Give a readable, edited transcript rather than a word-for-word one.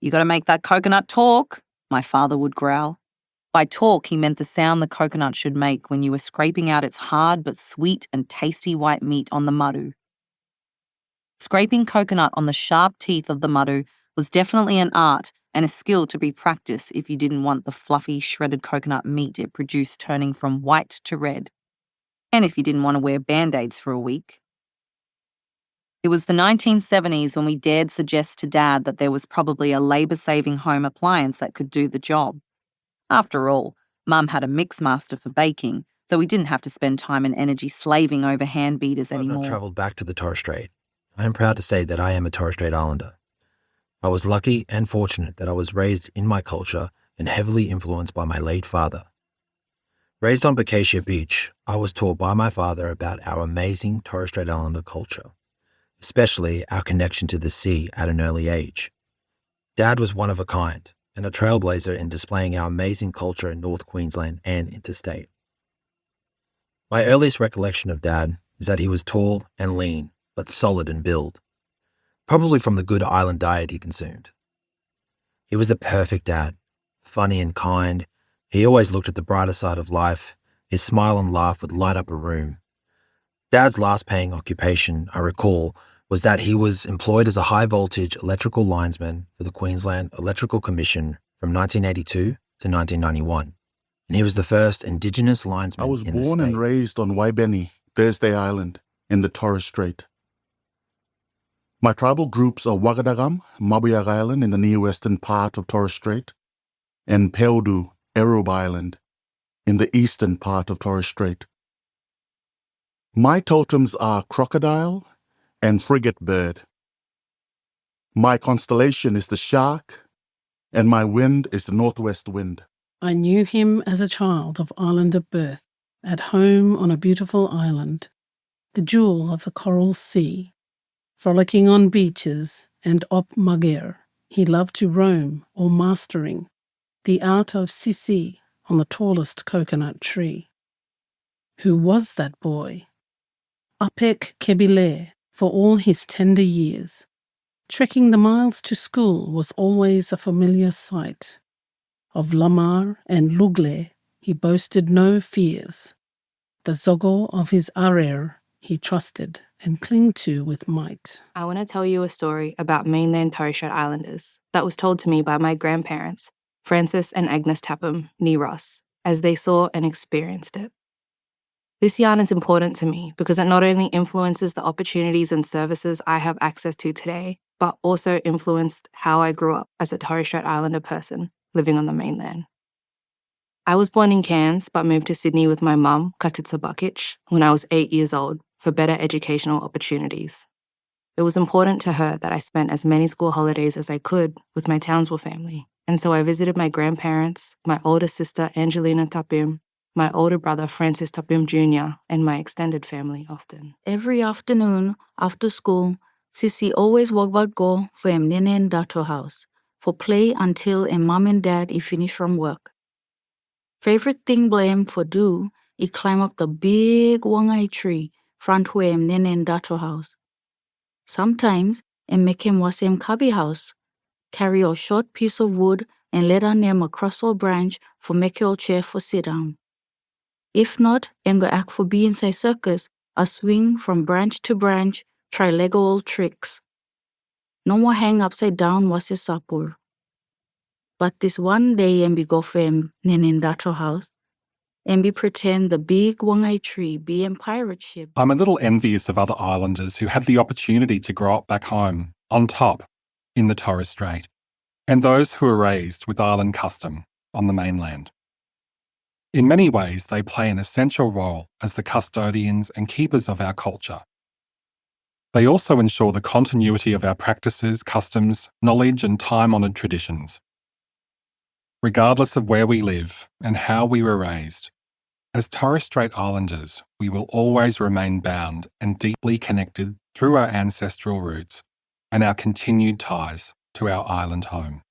"You gotta make that coconut talk," my father would growl. By talk, he meant the sound the coconut should make when you were scraping out its hard but sweet and tasty white meat on the maru. Scraping coconut on the sharp teeth of the maru was definitely an art and a skill to be practiced if you didn't want the fluffy, shredded coconut meat it produced turning from white to red, and if you didn't want to wear Band-Aids for a week. It was the 1970s when we dared suggest to Dad that there was probably a labour-saving home appliance that could do the job. After all, Mum had a mixmaster for baking, so we didn't have to spend time and energy slaving over hand beaters anymore. I've not travelled back to the Torres Strait. I am proud to say that I am a Torres Strait Islander. I was lucky and fortunate that I was raised in my culture and heavily influenced by my late father. Raised on Bakic Beach, I was taught by my father about our amazing Torres Strait Islander culture, especially our connection to the sea at an early age. Dad was one of a kind and a trailblazer in displaying our amazing culture in North Queensland and interstate. My earliest recollection of Dad is that he was tall and lean, but solid in build, probably from the good island diet he consumed. He was the perfect dad, funny and kind. He always looked at the brighter side of life. His smile and laugh would light up a room. Dad's last paying occupation, I recall, was that he was employed as a high-voltage electrical linesman for the Queensland Electrical Commission from 1982 to 1991, and he was the first Indigenous linesman in the state. I was born and raised on Waibeni, Thursday Island, in the Torres Strait. My tribal groups are Wagadagam, Mabuyak Island in the near-western part of Torres Strait, and Peudu, Erub Island, in the eastern part of Torres Strait. My totems are crocodile and frigate bird. My constellation is the shark, and my wind is the northwest wind. I knew him as a child of islander birth, at home on a beautiful island, the jewel of the coral sea. Frolicking on beaches and op magir, he loved to roam or mastering the art of sisi on the tallest coconut tree. Who was that boy? Apek Kebile, for all his tender years. Trekking the miles to school was always a familiar sight. Of Lamar and Lugle he boasted no fears. The zogo of his arer he trusted and clung to with might. I want to tell you a story about mainland Torres Strait Islanders that was told to me by my grandparents, Francis and Agnes Tapham, nee Ross, as they saw and experienced it. This yarn is important to me because it not only influences the opportunities and services I have access to today, but also influenced how I grew up as a Torres Strait Islander person living on the mainland. I was born in Cairns but moved to Sydney with my mum, Katitsa Bakic, when I was 8 years old for better educational opportunities. It was important to her that I spent as many school holidays as I could with my Townsville family, and so I visited my grandparents, my older sister Angelina Tapim, my older brother Francis Tapim Jr., and my extended family often. Every afternoon after school, Sissy always would go for Nene and Dato house for play until mom and dad finish from work. Favorite thing blame for do, climb up the big wangai tree front where Nene and Dato house. Sometimes make him was cubby house, carry a short piece of wood and let her name across a branch for make your chair for sit down. If not, go act for be inside circus, a swing from branch to branch, try Lego old tricks. No more hang upside down was his sapur. But this one day be go for Nene Dato house, and be pretend the big wangai tree be in pirate ship. I'm a little envious of other islanders who had the opportunity to grow up back home, on top, in the Torres Strait, and those who are raised with island custom on the mainland. In many ways, they play an essential role as the custodians and keepers of our culture. They also ensure the continuity of our practices, customs, knowledge and time-honoured traditions. Regardless of where we live and how we were raised, as Torres Strait Islanders, we will always remain bound and deeply connected through our ancestral roots and our continued ties to our island home.